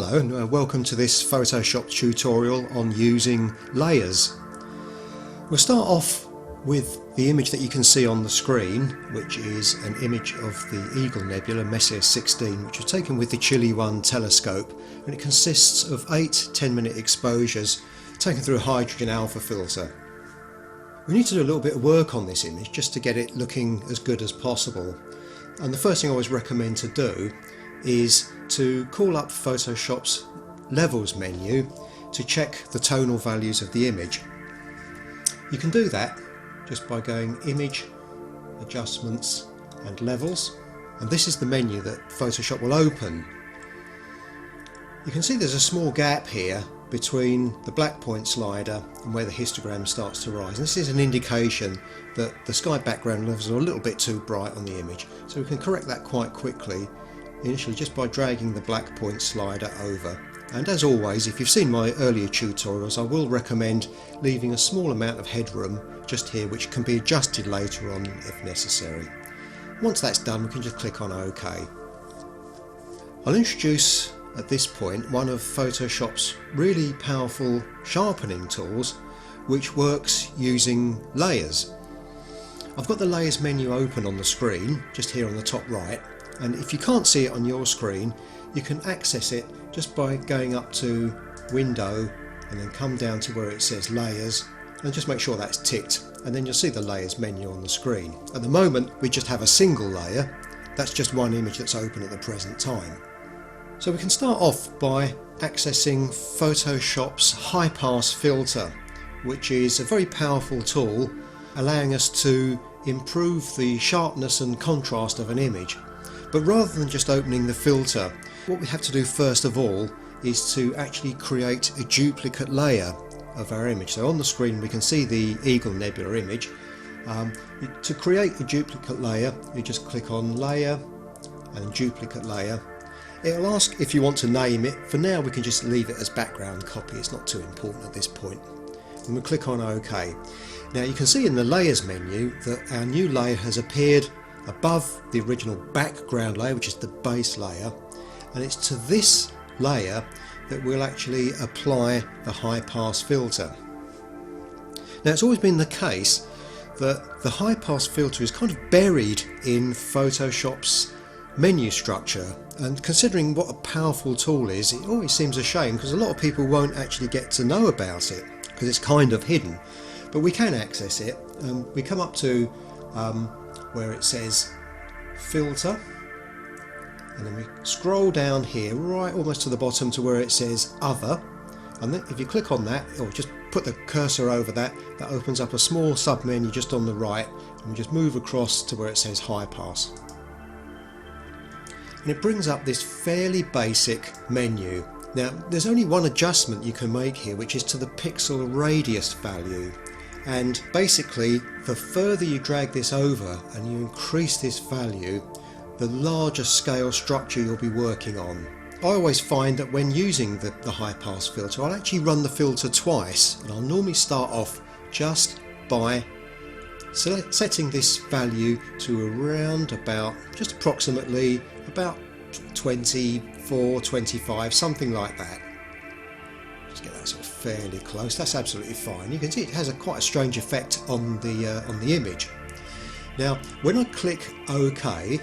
Hello and welcome to this Photoshop tutorial on using layers. We'll start off with the image that you can see on the screen, which is an image of the Eagle Nebula Messier 16, which was taken with the Chile 1 telescope, and it consists of 8 10-minute exposures taken through a hydrogen alpha filter. We need to do a little bit of work on this image just to get it looking as good as possible, and the first thing I always recommend to do is to call up Photoshop's levels menu to check the tonal values of the image. You can do that just by going Image, Adjustments and Levels, and this is the menu that Photoshop will open. You can see there's a small gap here between the black point slider and where the histogram starts to rise, and this is an indication that the sky background levels are a little bit too bright on the image, so we can correct that quite quickly initially just by dragging the black point slider over. And as always, if you've seen my earlier tutorials, I will recommend leaving a small amount of headroom just here, which can be adjusted later on if necessary. Once that's done, we can just click on OK. I'll introduce at this point one of Photoshop's really powerful sharpening tools, which works using layers. I've got the layers menu open on the screen just here on the top right, and if you can't see it on your screen, you can access it just by going up to Window and then come down to where it says Layers and just make sure that's ticked, and then you'll see the Layers menu on the screen. At the moment we just have a single layer, that's just one image that's open at the present time. So we can start off by accessing Photoshop's high pass filter, which is a very powerful tool allowing us to improve the sharpness and contrast of an image. But rather than just opening the filter, what we have to do first of all is to actually create a duplicate layer of our image. So on the screen we can see the Eagle Nebula image. To create a duplicate layer, you just click on Layer and Duplicate Layer. It'll ask if you want to name it. For now we can just leave it as background copy, it's not too important at this point. And we'll click on OK. Now you can see in the Layers menu that our new layer has appeared above the original background layer, which is the base layer, and it's to this layer that we'll actually apply the high pass filter. Now it's always been the case that the high pass filter is kind of buried in Photoshop's menu structure, and considering what a powerful tool is, it always seems a shame because a lot of people won't actually get to know about it because it's kind of hidden. But we can access it. We come up to where it says Filter, and then we scroll down here right almost to the bottom to where it says Other, and then if you click on that or just put the cursor over that, that opens up a small sub menu just on the right, and we just move across to where it says High Pass, and it brings up this fairly basic menu. Now there's only one adjustment you can make here, which is to the pixel radius value. And basically, the further you drag this over and you increase this value, the larger scale structure you'll be working on. I always find that when using the high pass filter, I'll actually run the filter twice, and I'll normally start off just by setting this value to around about, just approximately about 24, 25, something like that. Just get that sort of fairly close. That's absolutely fine. You can see it has quite a strange effect on the image. Now when I click OK,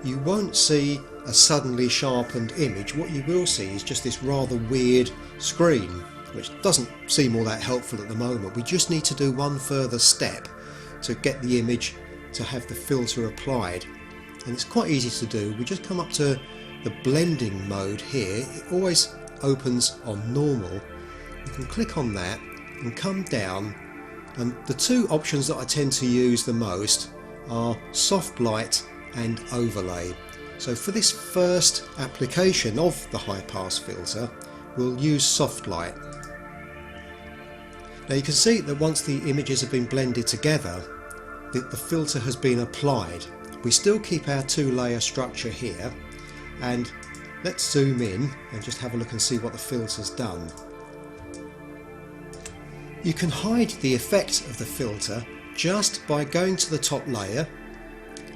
you won't see a suddenly sharpened image. What you will see is just this rather weird screen, which doesn't seem all that helpful at the moment. We just need to do one further step to get the image to have the filter applied, and it's quite easy to do. We just come up to the blending mode here. It always opens on normal. You can click on that and come down, and the two options that I tend to use the most are soft light and overlay. So for this first application of the high pass filter, we'll use soft light. Now you can see that once the images have been blended together, the filter has been applied. We still keep our two layer structure here, and let's zoom in and just have a look and see what the filter's done. You can hide the effect of the filter just by going to the top layer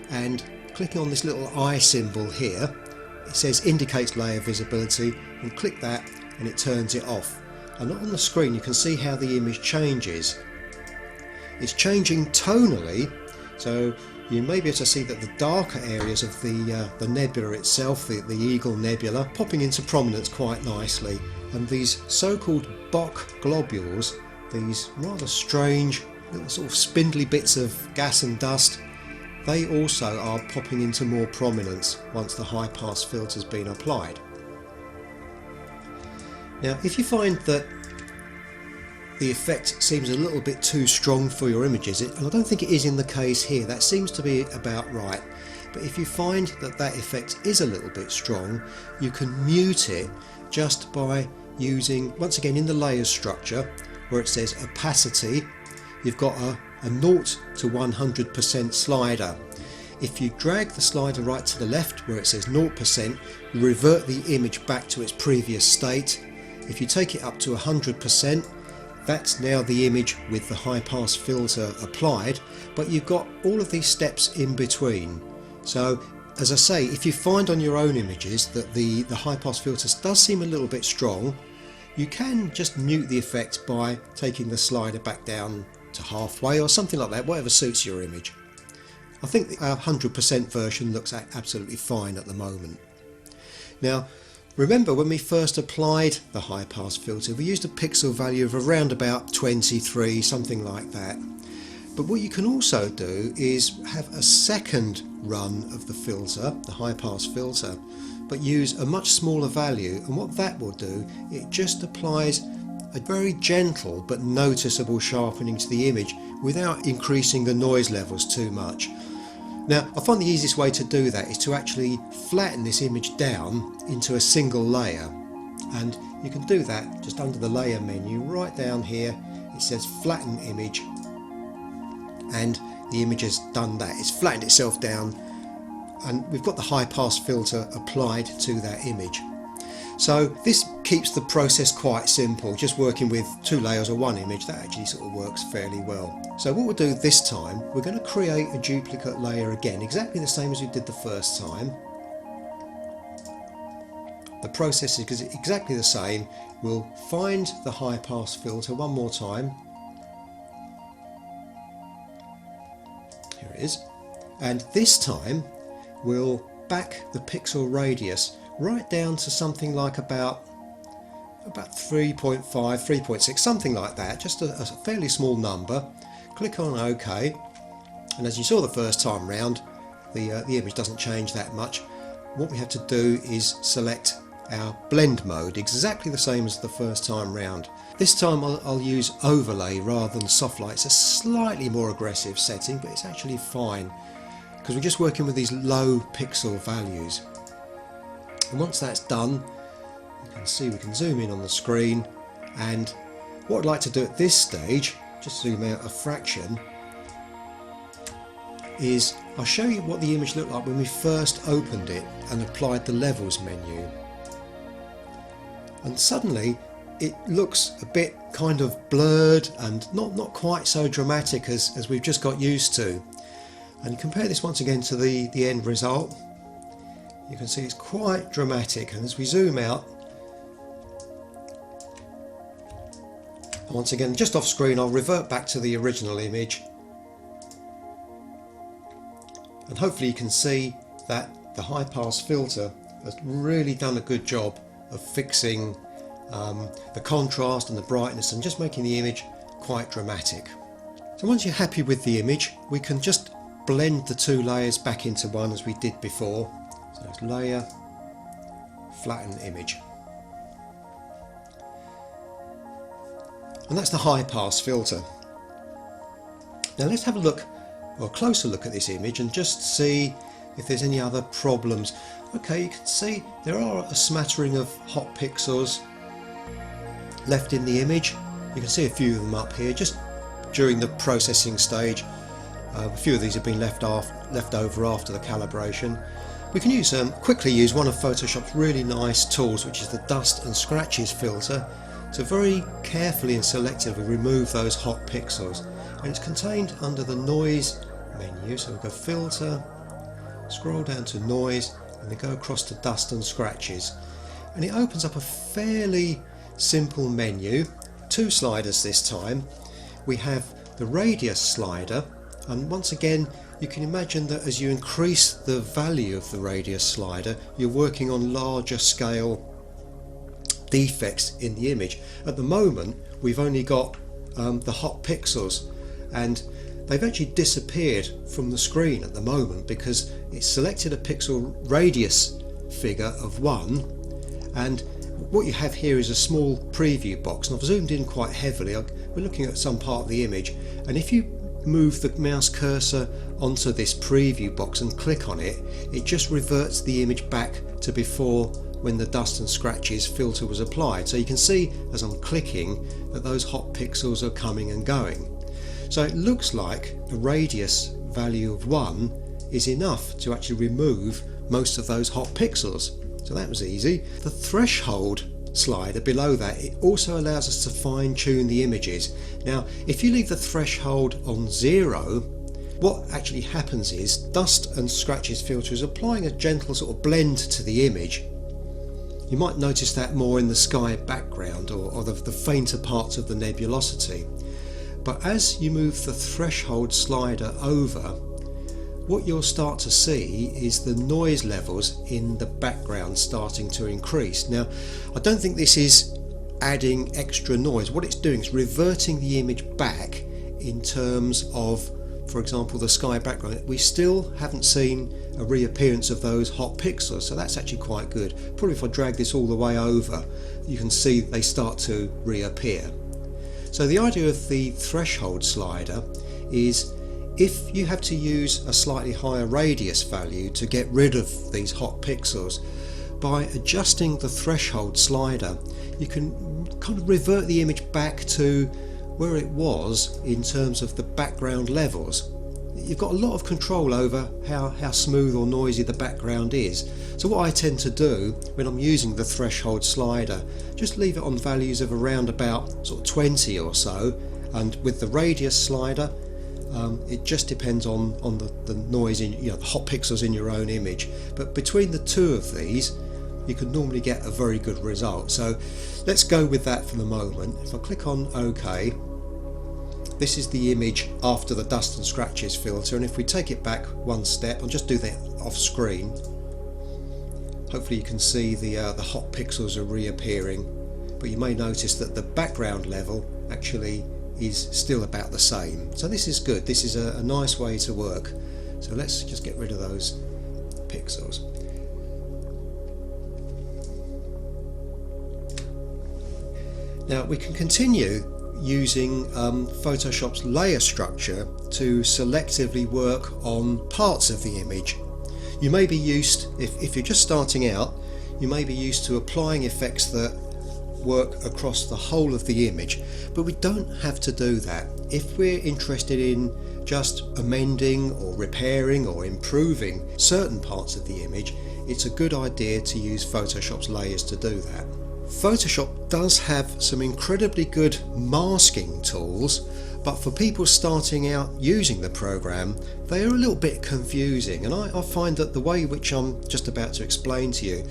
and clicking on this little eye symbol here, it says indicates layer visibility, and click that and it turns it off. And on the screen you can see how the image changes. It's changing tonally, so you may be able to see that the darker areas of the nebula itself, the Eagle Nebula, popping into prominence quite nicely. And these so-called Bok globules, these rather strange little sort of spindly bits of gas and dust, they also are popping into more prominence once the high pass filter has been applied. Now if you find that the effect seems a little bit too strong for your images, and I don't think it is in the case here, that seems to be about right, but if you find that that effect is a little bit strong, you can mute it just by using, once again in the layers structure where it says opacity, you've got a 0 to 100% slider. If you drag the slider right to the left where it says 0%, you revert the image back to its previous state. If you take it up to 100%, that's now the image with the high pass filter applied, but you've got all of these steps in between. So as I say, if you find on your own images that the high pass filter does seem a little bit strong, you can just mute the effect by taking the slider back down to halfway or something like that, whatever suits your image. I think our 100% version looks absolutely fine at the moment. Now remember, when we first applied the high pass filter, we used a pixel value of around about 23, something like that. But what you can also do is have a second run of the filter, the high pass filter, but use a much smaller value, and what that will do, it just applies a very gentle but noticeable sharpening to the image without increasing the noise levels too much. Now I find the easiest way to do that is to actually flatten this image down into a single layer, and you can do that just under the layer menu right down here. It says flatten image, and the image has done that. It's flattened itself down and we've got the high pass filter applied to that image. So this keeps the process quite simple, just working with two layers or one image. That actually sort of works fairly well. So what we'll do this time, we're going to create a duplicate layer again, exactly the same as we did the first time. The process is exactly the same. We'll find the high pass filter one more time. Here it is. And this time we'll back the pixel radius right down to something like about 3.5, 3.6, something like that, just a fairly small number. Click on OK, and as you saw the first time round, the image doesn't change that much. What we have to do is select our blend mode, exactly the same as the first time round. This time I'll use overlay rather than soft light. It's a slightly more aggressive setting, but it's actually fine because we're just working with these low pixel values. And once that's done, you can see we can zoom in on the screen, and what I'd like to do at this stage, just zoom out a fraction, is I'll show you what the image looked like when we first opened it and applied the levels menu. And suddenly it looks a bit kind of blurred and not quite so dramatic as we've just got used to. And you compare this once again to the end result, you can see it's quite dramatic, and as we zoom out, once again just off screen, I'll revert back to the original image, and hopefully you can see that the high pass filter has really done a good job of fixing the contrast and the brightness and just making the image quite dramatic. So once you're happy with the image, we can just blend the two layers back into one as we did before. So it's layer, flatten image. And that's the high pass filter. Now let's have a look, or a closer look at this image and just see if there's any other problems. Okay, you can see there are a smattering of hot pixels left in the image. You can see a few of them up here just during the processing stage. A few of these have been left over after the calibration. We can quickly use one of Photoshop's really nice tools, which is the dust and scratches filter, to very carefully and selectively remove those hot pixels. And it's contained under the noise menu, so we'll go filter, scroll down to noise, and then go across to dust and scratches, and it opens up a fairly simple menu. 2 sliders this time. We have the radius slider, and once again you can imagine that as you increase the value of the radius slider, you're working on larger scale defects in the image. At the moment we've only got the hot pixels, and they've actually disappeared from the screen at the moment because it's selected a pixel radius figure of 1, and what you have here is a small preview box, and I've zoomed in quite heavily. We're looking at some part of the image, and if you move the mouse cursor onto this preview box and click on it, it just reverts the image back to before, when the dust and scratches filter was applied. So you can see as I'm clicking that those hot pixels are coming and going. So it looks like a radius value of 1 is enough to actually remove most of those hot pixels. So that was easy. The threshold slider below that, it also allows us to fine tune the images. Now if you leave the threshold on 0, what actually happens is dust and scratches filter is applying a gentle sort of blend to the image. You might notice that more in the sky background or the fainter parts of the nebulosity. But as you move the threshold slider over, what you'll start to see is the noise levels in the background starting to increase. Now, I don't think this is adding extra noise. What it's doing is reverting the image back in terms of, for example, the sky background. We still haven't seen a reappearance of those hot pixels, so that's actually quite good. Probably if I drag this all the way over, you can see they start to reappear. So the idea of the threshold slider is, if you have to use a slightly higher radius value to get rid of these hot pixels, by adjusting the threshold slider you can kind of revert the image back to where it was in terms of the background levels. You've got a lot of control over how smooth or noisy the background is. So what I tend to do when I'm using the threshold slider, just leave it on values of around about sort of 20 or so, and with the radius slider it just depends on the noise in, the hot pixels in your own image. But between the two of these you can normally get a very good result. So let's go with that for the moment. If I click on OK, this is the image after the dust and scratches filter, and if we take it back one step, I'll just do that off screen. Hopefully you can see the hot pixels are reappearing, but you may notice that the background level actually is still about the same. So this is good. This is a nice way to work. So let's just get rid of those pixels. Now we can continue using Photoshop's layer structure to selectively work on parts of the image. You may be used, if you're just starting out, you may be used to applying effects that work across the whole of the image, but we don't have to do that. If we're interested in just amending or repairing or improving certain parts of the image, it's a good idea to use Photoshop's layers to do that. Photoshop does have some incredibly good masking tools, but for people starting out using the program, they are a little bit confusing, and I find that the way which I'm just about to explain to you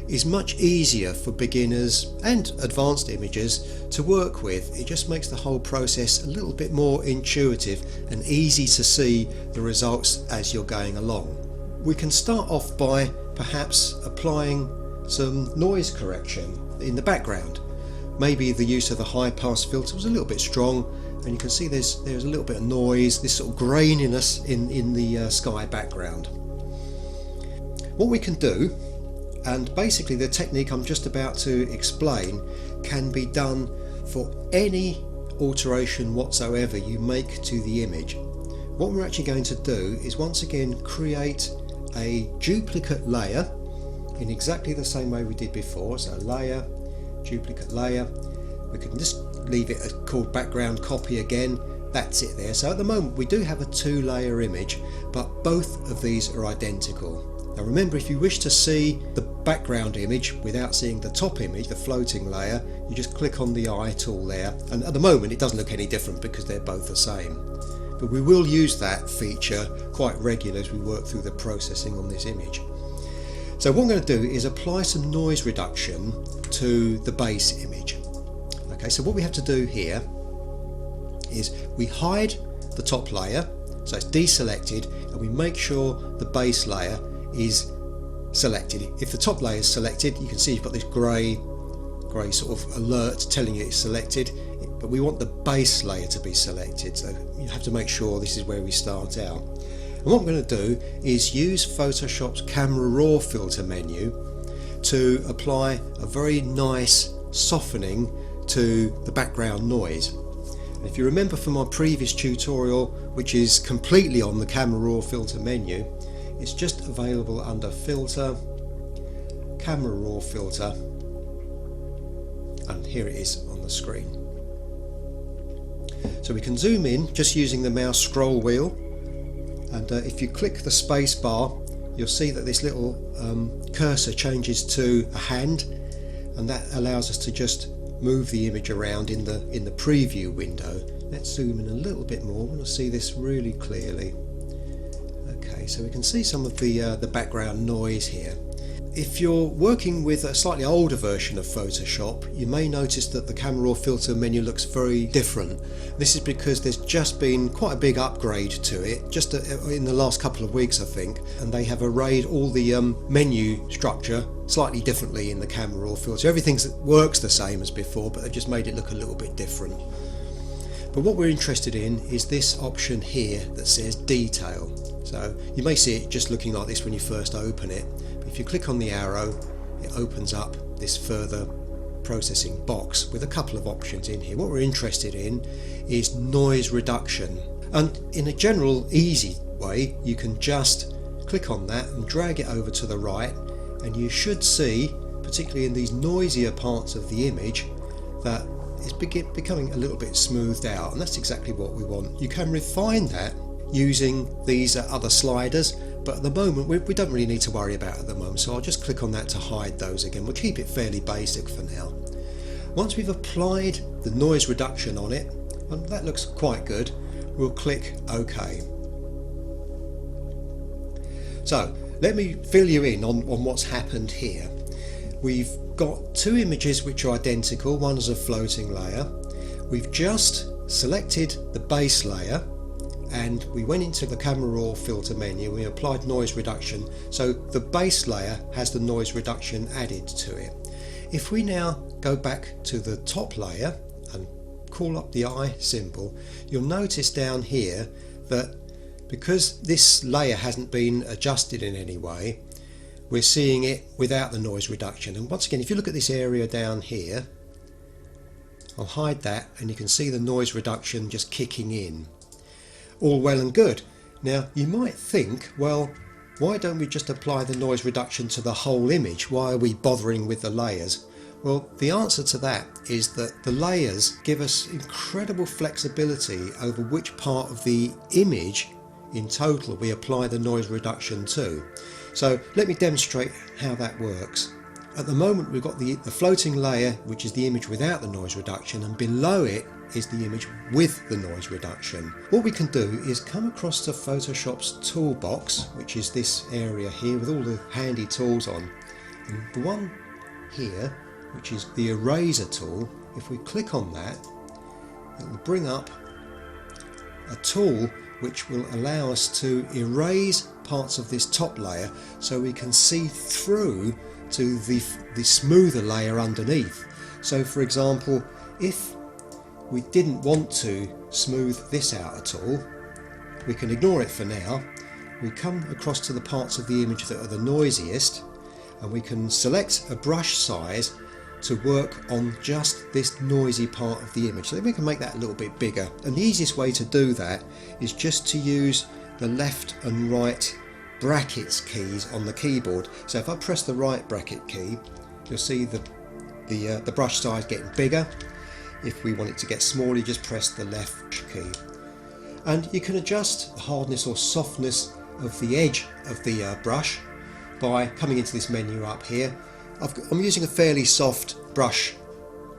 is much easier for beginners and advanced images to work with. It just makes the whole process a little bit more intuitive and easy to see the results as you're going along. We can start off by perhaps applying some noise correction in the background. Maybe the use of the high pass filter was a little bit strong, and you can see there's a little bit of noise, this sort of graininess in the sky background. What we can do, and basically the technique I'm just about to explain, can be done for any alteration whatsoever you make to the image. What we're actually going to do is once again create a duplicate layer in exactly the same way we did before. So layer, duplicate layer. We can just leave it called background copy again. That's it there. So at the moment we do have a 2-layer image, but both of these are identical. Now remember, if you wish to see the background image without seeing the top image, the floating layer, you just click on the eye tool there, and at the moment it doesn't look any different because they're both the same. But we will use that feature quite regularly as we work through the processing on this image. So what I'm going to do is apply some noise reduction to the base image. Okay, so what we have to do here is we hide the top layer, so it's deselected, and we make sure the base layer is selected. If the top layer is selected, you can see you've got this grey sort of alert telling you it's selected, but we want the base layer to be selected, so you have to make sure this is where we start out. And what I'm going to do is use Photoshop's Camera Raw filter menu to apply a very nice softening to the background noise. And if you remember from my previous tutorial, which is completely on the Camera Raw filter menu, it's just available under Filter, Camera Raw Filter, and here it is on the screen. So we can zoom in just using the mouse scroll wheel, and if you click the space bar, you'll see that this little cursor changes to a hand, and that allows us to just move the image around in the preview window. Let's zoom in a little bit more. I want to see this really clearly. Okay, so we can see some of the background noise here. If you're working with a slightly older version of Photoshop, you may notice that the Camera Raw filter menu looks very different. This is because there's just been quite a big upgrade to it, just in the last couple of weeks I think, and they have arrayed all the menu structure slightly differently in the Camera Raw filter. Everything works the same as before, but they've just made it look a little bit different. But what we're interested in is this option here that says Detail. So you may see it just looking like this when you first open it. If you click on the arrow, it opens up this further processing box with a couple of options in here. What we're interested in is noise reduction, and in a general easy way you can just click on that and drag it over to the right, and you should see, particularly in these noisier parts of the image, that it's becoming a little bit smoothed out, and that's exactly what we want. You can refine that using these other sliders, but at the moment we don't really need to worry about it at the moment, so I'll just click on that to hide those again. We'll keep it fairly basic for now. Once we've applied the noise reduction on it, and that looks quite good, we'll click OK. So let me fill you in on what's happened here. We've got two images which are identical. One is a floating layer. We've just selected the base layer, and we went into the Camera Raw filter menu, we applied noise reduction, so the base layer has the noise reduction added to it. If we now go back to the top layer and call up the eye symbol, you'll notice down here that because this layer hasn't been adjusted in any way, we're seeing it without the noise reduction. And once again, if you look at this area down here, I'll hide that and you can see the noise reduction just kicking in. All well and good. Now you might think, well, why don't we just apply the noise reduction to the whole image? Why are we bothering with the layers? Well, the answer to that is that the layers give us incredible flexibility over which part of the image in total we apply the noise reduction to. So let me demonstrate how that works. At the moment we've got the floating layer, which is the image without the noise reduction, and below it is the image with the noise reduction. What we can do is come across to Photoshop's toolbox, which is this area here with all the handy tools on, and the one here, which is the eraser tool, if we click on that, it will bring up a tool which will allow us to erase parts of this top layer so we can see through to the smoother layer underneath. So for example, if we didn't want to smooth this out at all, we can ignore it for now. We come across to the parts of the image that are the noisiest, and we can select a brush size to work on just this noisy part of the image. So then we can make that a little bit bigger, and the easiest way to do that is just to use the left and right brackets keys on the keyboard. So if I press the right bracket key, you'll see the brush size getting bigger. If we want it to get smaller, you just press the left key. And you can adjust the hardness or softness of the edge of the brush by coming into this menu up here. I'm using a fairly soft brush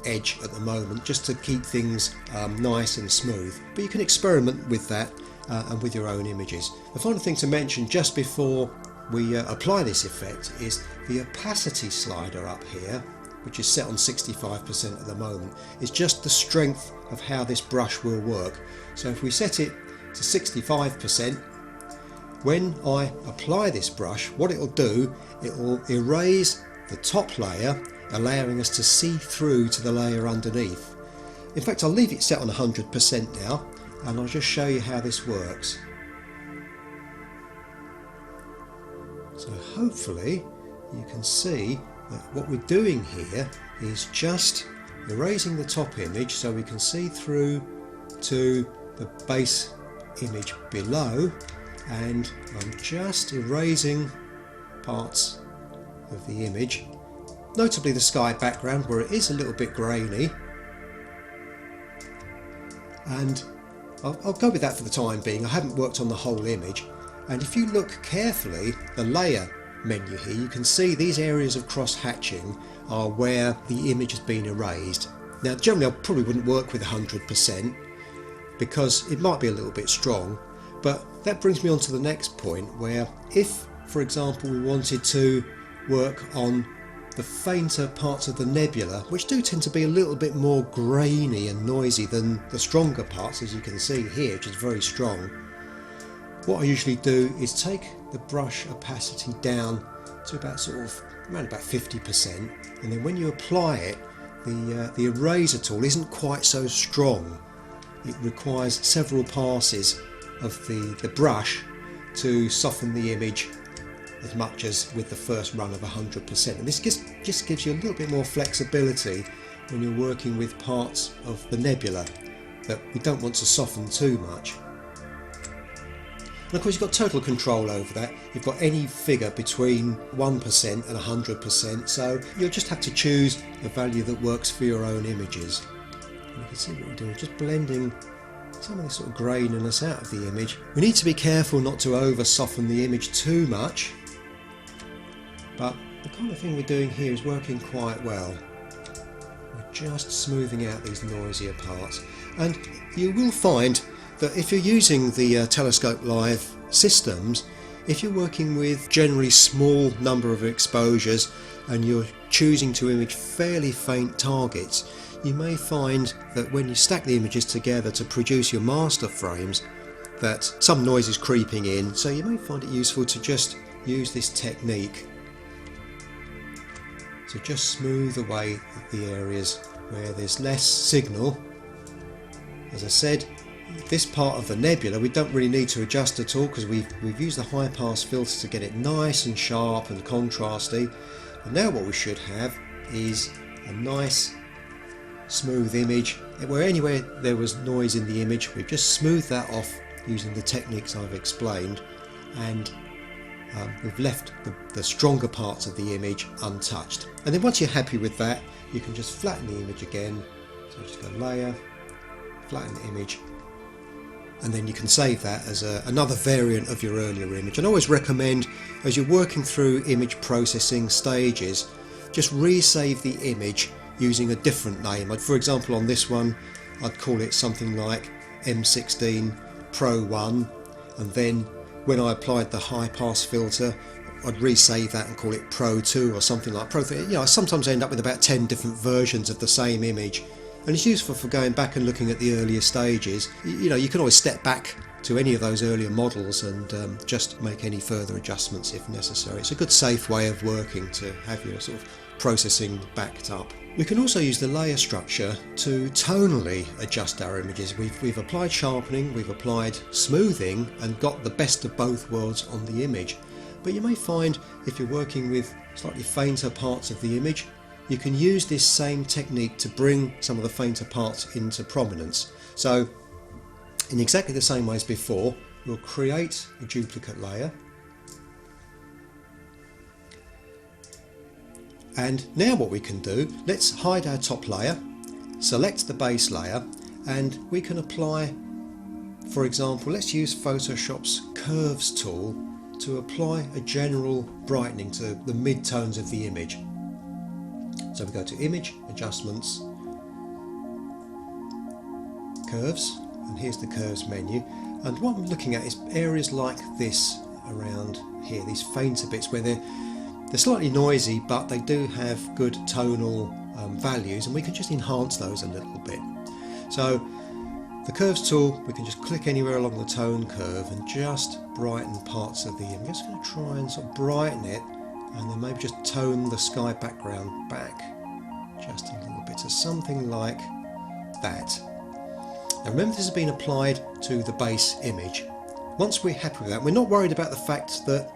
edge at the moment just to keep things nice and smooth, but you can experiment with that and with your own images. The final thing to mention just before we apply this effect is the opacity slider up here, which is set on 65% at the moment, is just the strength of how this brush will work. So if we set it to 65%, when I apply this brush, what it will do, it will erase the top layer, allowing us to see through to the layer underneath. In fact, I'll leave it set on 100% now, and I'll just show you how this works. So hopefully you can see that what we're doing here is just erasing the top image so we can see through to the base image below, and I'm just erasing parts of the image, notably the sky background where it is a little bit grainy, and I'll go with that for the time being. I haven't worked on the whole image. And if you look carefully, the layer menu here, you can see these areas of cross-hatching are where the image has been erased. Now generally I probably wouldn't work with 100% because it might be a little bit strong, but that brings me on to the next point, where if, for example, we wanted to work on the fainter parts of the nebula, which do tend to be a little bit more grainy and noisy than the stronger parts, as you can see here, which is very strong, what I usually do is take the brush opacity down to about around about 50%, and then when you apply it, the eraser tool isn't quite so strong. It requires several passes of the brush to soften the image as much as with the first run of 100%. And this just gives you a little bit more flexibility when you're working with parts of the nebula that we don't want to soften too much. And of course you've got total control over that. You've got any figure between 1% and 100%, so you'll just have to choose a value that works for your own images. And you can see what we're doing, just blending some of this sort of graininess out of the image. We need to be careful not to over soften the image too much, but the kind of thing we're doing here is working quite well. We're just smoothing out these noisier parts, and you will find that if you're using the Telescope Live systems, if you're working with generally small number of exposures and you're choosing to image fairly faint targets, you may find that when you stack the images together to produce your master frames, that some noise is creeping in, so you may find it useful to just use this technique. So just smooth away the areas where there's less signal. As I said, this part of the nebula we don't really need to adjust at all, because we've used the high pass filter to get it nice and sharp and contrasty. And now what we should have is a nice smooth image where anywhere there was noise in the image, we've just smoothed that off using the techniques I've explained, and we've left the stronger parts of the image untouched. And then once you're happy with that, you can just flatten the image again. So just go layer, flatten the image, and then you can save that as another variant of your earlier image. And I always recommend, as you're working through image processing stages, just resave the image using a different name. For example, on this one I'd call it something like M16 Pro 1, and then when I applied the high pass filter I'd resave that and call it Pro 2 or something like Pro 3. I sometimes end up with about 10 different versions of the same image, and it's useful for going back and looking at the earlier stages. You can always step back to any of those earlier models and just make any further adjustments if necessary. It's a good safe way of working to have your sort of processing backed up. We can also use the layer structure to tonally adjust our images. We've applied sharpening, we've applied smoothing, and got the best of both worlds on the image. But you may find if you're working with slightly fainter parts of the image, you can use this same technique to bring some of the fainter parts into prominence. So in exactly the same way as before, we'll create a duplicate layer. And now what we can do, let's hide our top layer, select the base layer, and we can apply, for example, let's use Photoshop's Curves tool to apply a general brightening to the midtones of the image. So we go to Image, Adjustments, Curves, and here's the Curves menu. And what I'm looking at is areas like this around here, these fainter bits where they're slightly noisy, but they do have good tonal values, and we can just enhance those a little bit. So the curves tool, we can just click anywhere along the tone curve and just brighten parts of the image. I'm just going to try and sort of brighten it, and then maybe just tone the sky background back just a little bit to something like that. Now remember, this has been applied to the base image. Once we're happy with that, we're not worried about the fact that,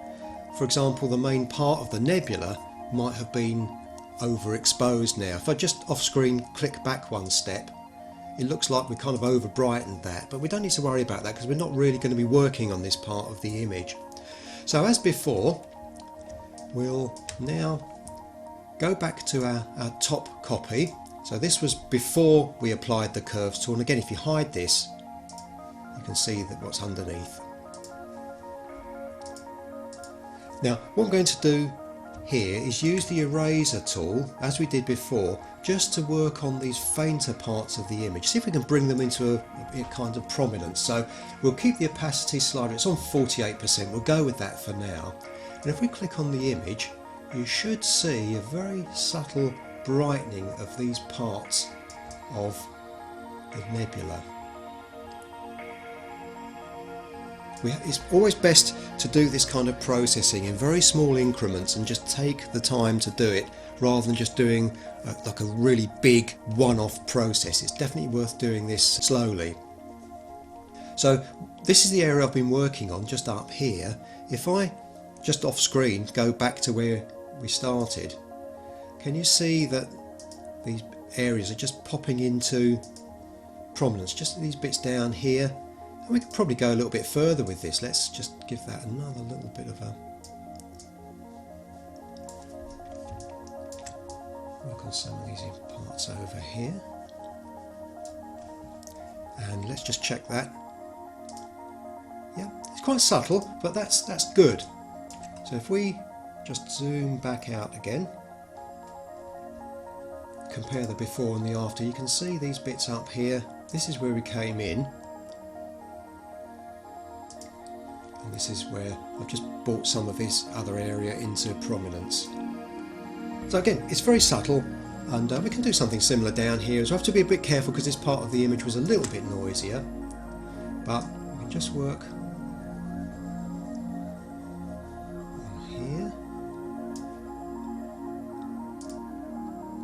for example, the main part of the nebula might have been overexposed now. If I just off screen click back one step, it looks like we kind of over brightened that, but we don't need to worry about that because we're not really going to be working on this part of the image. So as before, we'll now go back to our top copy. So this was before we applied the curves tool, and again, if you hide this, you can see that what's underneath. Now what I'm going to do here is use the eraser tool, as we did before, just to work on these fainter parts of the image. See if we can bring them into a kind of prominence. So we'll keep the opacity slider, it's on 48%, we'll go with that for now. And if we click on the image, you should see a very subtle brightening of these parts of the nebula. It's always best to do this kind of processing in very small increments and just take the time to do it, rather than just doing like a really big one-off process. It's definitely worth doing this slowly. So this is the area I've been working on just up here. If I just off screen go back to where we started, can you see that these areas are just popping into prominence, just these bits down here? And we could probably go a little bit further with this. Let's just give that another little bit of a work on some of these parts over here. And let's just check that. Yeah, it's quite subtle, but that's good. So if we just zoom back out again, compare the before and the after, you can see these bits up here. This is where we came in. And this is where I've just brought some of this other area into prominence. So again, it's very subtle, and we can do something similar down here. So I have to be a bit careful because this part of the image was a little bit noisier, but we can just work on here.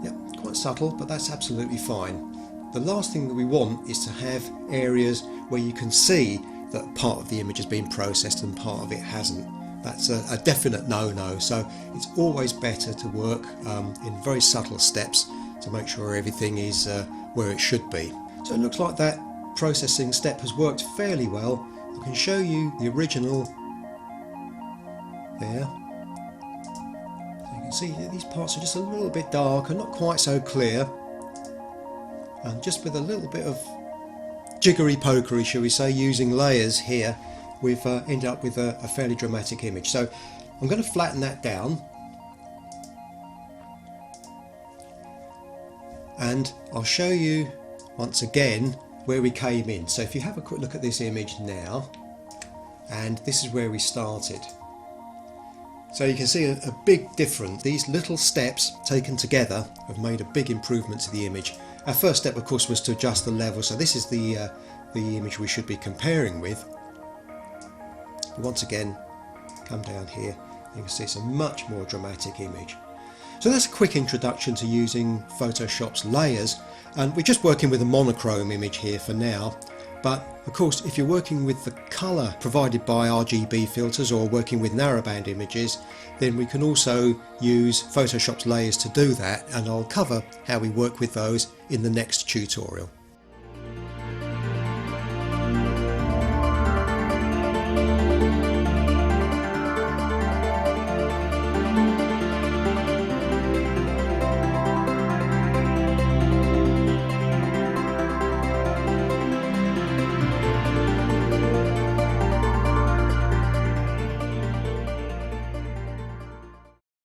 Yep, quite subtle, but that's absolutely fine. The last thing that we want is to have areas where you can see that part of the image has been processed and part of it hasn't. That's a definite no-no. So it's always better to work in very subtle steps to make sure everything is where it should be. So it looks like that processing step has worked fairly well. I can show you the original there. So you can see these parts are just a little bit darker, not quite so clear, and just with a little bit of jiggery pokery, shall we say, using layers here, we've ended up with a fairly dramatic image. So I'm going to flatten that down, and I'll show you once again where we came in. So if you have a quick look at this image now, and this is where we started. So you can see a big difference. These little steps taken together have made a big improvement to the image. Our first step, of course, was to adjust the level. So this is the image we should be comparing with. But once again, come down here, you can see it's a much more dramatic image. So that's a quick introduction to using Photoshop's layers, and we're just working with a monochrome image here for now. But of course, if you're working with the colour provided by RGB filters or working with narrowband images, then we can also use Photoshop's layers to do that, and I'll cover how we work with those in the next tutorial.